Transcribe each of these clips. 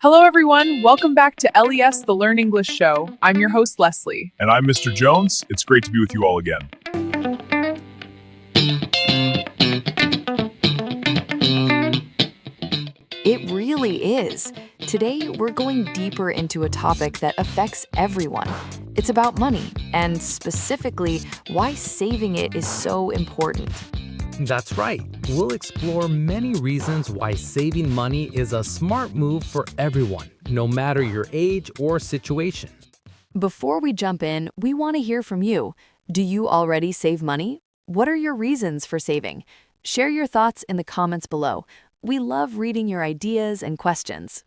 Hello, everyone. Welcome back to LES, the Learn English Show. I'm your host, Leslie. And I'm Mr. Jones. It's great to be with you all again. It really is. Today, we're going deeper into a topic that affects everyone. It's about money, and specifically, why saving it is so important. That's right. We'll explore many reasons why saving money is a smart move for everyone, no matter your age or situation. Before we jump in, we want to hear from you. Do you already save money? What are your reasons for saving? Share your thoughts in the comments below. We love reading your ideas and questions.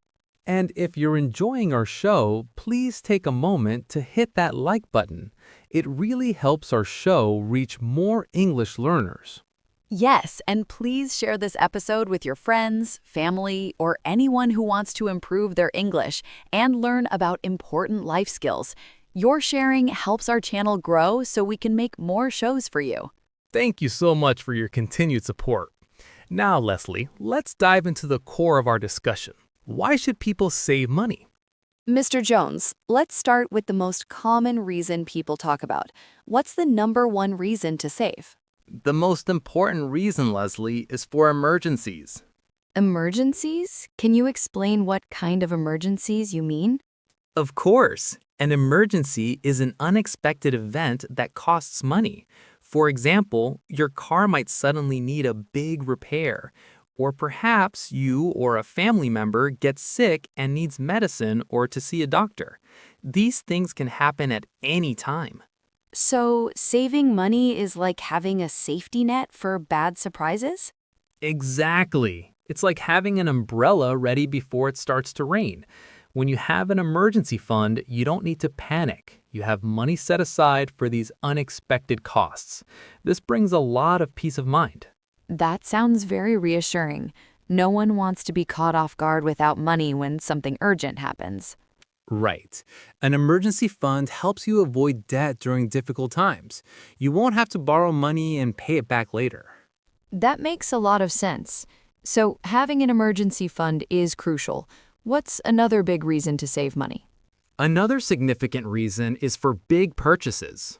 And if you're enjoying our show, please take a moment to hit that like button. It really helps our show reach more English learners. Yes, and please share this episode with your friends, family, or anyone who wants to improve their English and learn about important life skills. Your sharing helps our channel grow so we can make more shows for you. Thank you so much for your continued support. Now, Leslie, let's dive into the core of our discussion. Why should people save money? Mr. Jones, let's start with the most common reason people talk about. What's the number one reason to save? The most important reason, Leslie, is for emergencies. Emergencies? Can you explain what kind of emergencies you mean? Of course, an emergency is an unexpected event that costs money. For example, your car might suddenly need a big repair, or perhaps you or a family member gets sick and needs medicine or to see a doctor. These things can happen at any time. So, saving money is like having a safety net for bad surprises? Exactly. It's like having an umbrella ready before it starts to rain. When you have an emergency fund, you don't need to panic. You have money set aside for these unexpected costs. This brings a lot of peace of mind. That sounds very reassuring. No one wants to be caught off guard without money when something urgent happens. Right. An emergency fund helps you avoid debt during difficult times. You won't have to borrow money and pay it back later. That makes a lot of sense. So, having an emergency fund is crucial. What's another big reason to save money? Another significant reason is for big purchases.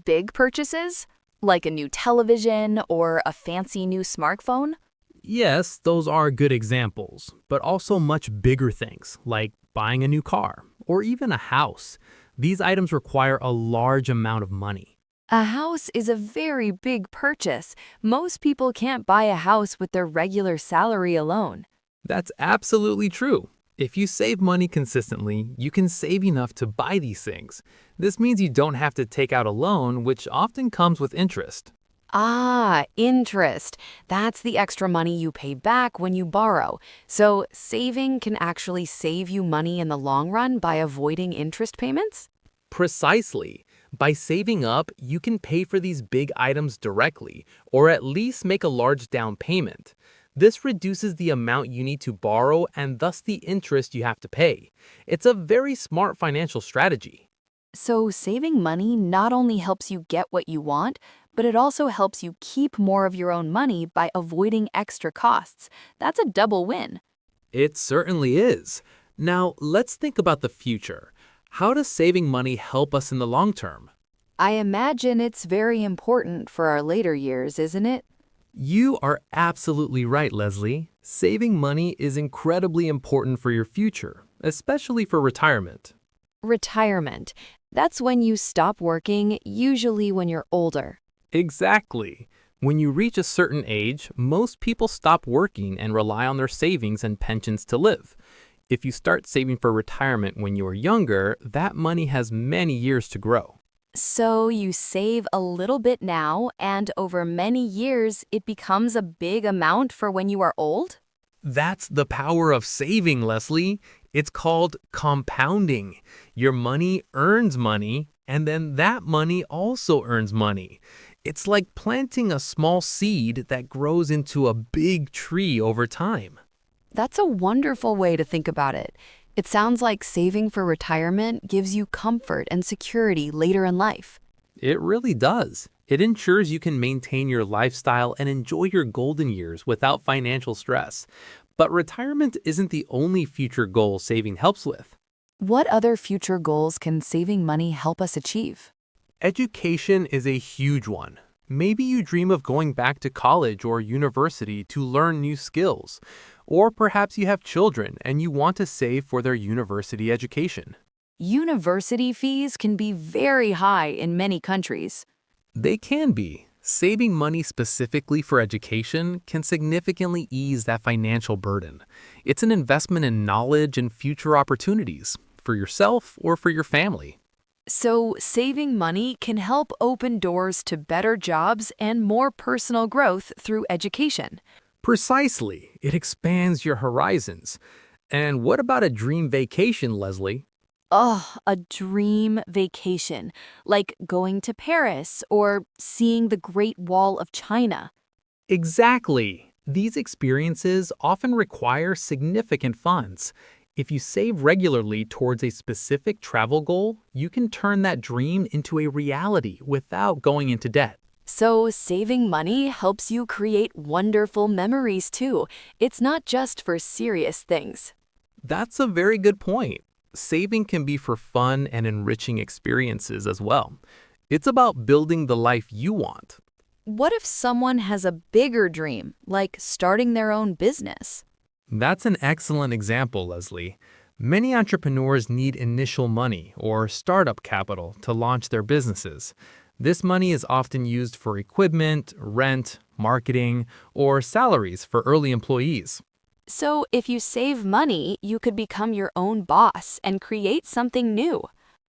Big purchases? Like a new television or a fancy new smartphone? Yes, those are good examples, but also much bigger things, like buying a new car or even a house. These items require a large amount of money. A house is a very big purchase. Most people can't buy a house with their regular salary alone. That's absolutely true. If you save money consistently, you can save enough to buy these things. This means you don't have to take out a loan, which often comes with interest. Ah, interest. That's the extra money you pay back when you borrow. So, saving can actually save you money in the long run by avoiding interest payments? Precisely. By saving up, you can pay for these big items directly, or at least make a large down payment. This reduces the amount you need to borrow and thus the interest you have to pay. It's a very smart financial strategy. So, saving money not only helps you get what you want, but it also helps you keep more of your own money by avoiding extra costs. That's a double win. It certainly is. Now, let's think about the future. How does saving money help us in the long term? I imagine it's very important for our later years, isn't it? You are absolutely right, Leslie. Saving money is incredibly important for your future, especially for retirement. Retirement. That's when you stop working, usually when you're older. Exactly. When you reach a certain age, most people stop working and rely on their savings and pensions to live. If you start saving for retirement when you're younger, that money has many years to grow. So you save a little bit now, and over many years, it becomes a big amount for when you are old? That's the power of saving, Leslie. It's called compounding. Your money earns money, and then that money also earns money. It's like planting a small seed that grows into a big tree over time. That's a wonderful way to think about it. It sounds like saving for retirement gives you comfort and security later in life. It really does. It ensures you can maintain your lifestyle and enjoy your golden years without financial stress. But retirement isn't the only future goal saving helps with. What other future goals can saving money help us achieve? Education is a huge one. Maybe you dream of going back to college or university to learn new skills. Or perhaps you have children and you want to save for their university education. University fees can be very high in many countries. They can be. Saving money specifically for education can significantly ease that financial burden. It's an investment in knowledge and future opportunities for yourself or for your family. So, saving money can help open doors to better jobs and more personal growth through education. Precisely. It expands your horizons. And what about a dream vacation, Leslie? Oh, a dream vacation, like going to Paris or seeing the Great Wall of China. Exactly. These experiences often require significant funds. If you save regularly towards a specific travel goal, you can turn that dream into a reality without going into debt. So, saving money helps you create wonderful memories too. It's not just for serious things. That's a very good point. Saving can be for fun and enriching experiences as well. It's about building the life you want. What if someone has a bigger dream, like starting their own business? That's an excellent example, Leslie. Many entrepreneurs need initial money or startup capital to launch their businesses. This money is often used for equipment, rent, marketing, or salaries for early employees. So, if you save money, you could become your own boss and create something new.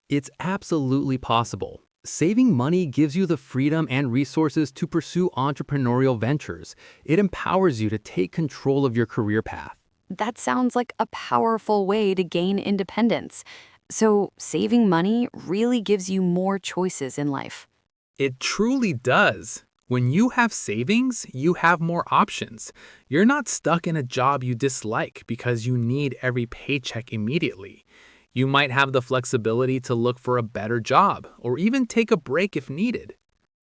It's absolutely possible. Saving money gives you the freedom and resources to pursue entrepreneurial ventures. It empowers you to take control of your career path. That sounds like a powerful way to gain independence. So, saving money really gives you more choices in life. It truly does. When you have savings, you have more options. You're not stuck in a job you dislike because you need every paycheck immediately. You might have the flexibility to look for a better job or even take a break if needed.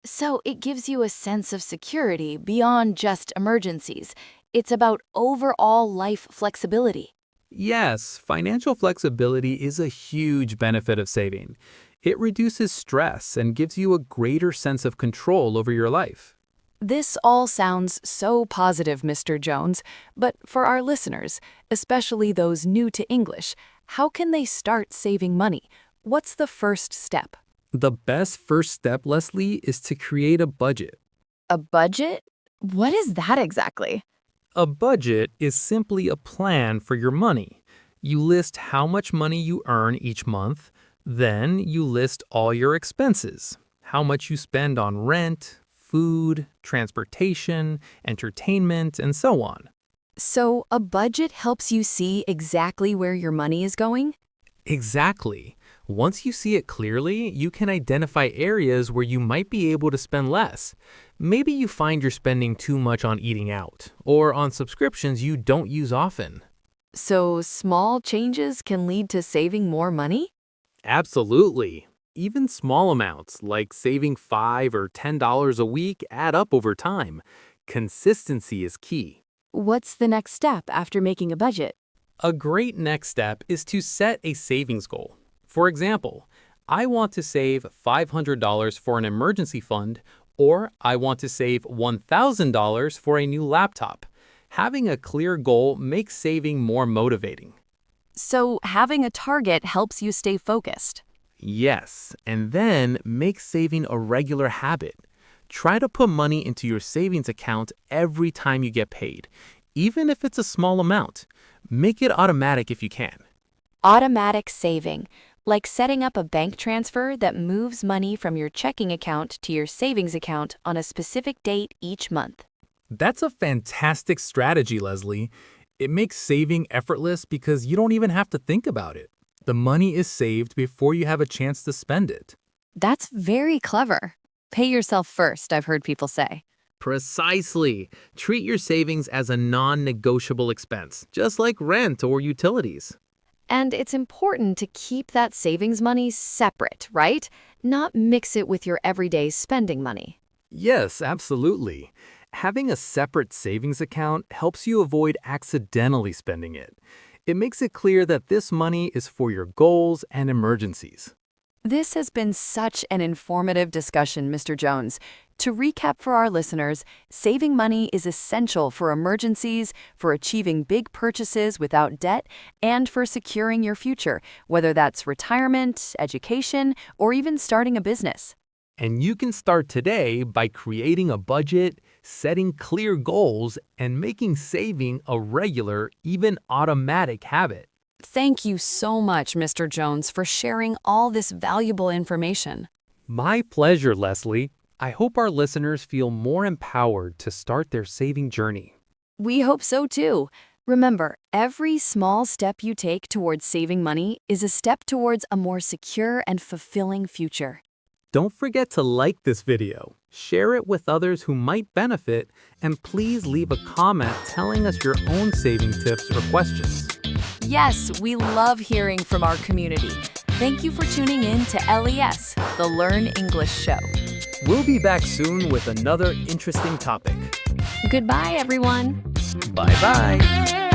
So, it gives you a sense of security beyond just emergencies. It's about overall life flexibility. Yes, financial flexibility is a huge benefit of saving. It reduces stress and gives you a greater sense of control over your life. This all sounds so positive, Mr. Jones, but for our listeners, especially those new to English, how can they start saving money? What's the first step? The best first step, Leslie, is to create a budget. A budget? What is that exactly? A budget is simply a plan for your money. You list how much money you earn each month. Then you list all your expenses, how much you spend on rent, food, transportation, entertainment, and so on. So, a budget helps you see exactly where your money is going? Exactly. Once you see it clearly, you can identify areas where you might be able to spend less. Maybe you find you're spending too much on eating out or on subscriptions you don't use often. So, small changes can lead to saving more money? Absolutely. Even small amounts, like saving $5 or $10 a week, add up over time. Consistency is key. What's the next step after making a budget? A great next step is to set a savings goal. For example, I want to save $500 for an emergency fund, or I want to save $1,000 for a new laptop. Having a clear goal makes saving more motivating. So, having a target helps you stay focused. Yes, and then make saving a regular habit. Try to put money into your savings account every time you get paid, even if it's a small amount. Make it automatic if you can. Automatic saving, like setting up a bank transfer that moves money from your checking account to your savings account on a specific date each month. That's a fantastic strategy, Leslie. It makes saving effortless because you don't even have to think about it. The money is saved before you have a chance to spend it. That's very clever. Pay yourself first, I've heard people say. Precisely. Treat your savings as a non-negotiable expense, just like rent or utilities. And it's important to keep that savings money separate, right? Not mix it with your everyday spending money. Yes, absolutely. Having a separate savings account helps you avoid accidentally spending it. It makes it clear that this money is for your goals and emergencies. This has been such an informative discussion, Mr. Jones. To recap for our listeners, saving money is essential for emergencies, for achieving big purchases without debt, and for securing your future, whether that's retirement, education, or even starting a business. And you can start today by creating a budget, setting clear goals, and making saving a regular, even automatic habit. Thank you so much, Mr. Jones, for sharing all this valuable information. My pleasure, Leslie. I hope our listeners feel more empowered to start their saving journey. We hope so too. Remember, every small step you take towards saving money is a step towards a more secure and fulfilling future. Don't forget to like this video, share it with others who might benefit, and please leave a comment telling us your own saving tips or questions. Yes, we love hearing from our community. Thank you for tuning in to LES, the Learn English Show. We'll be back soon with another interesting topic. Goodbye, everyone. Bye-bye.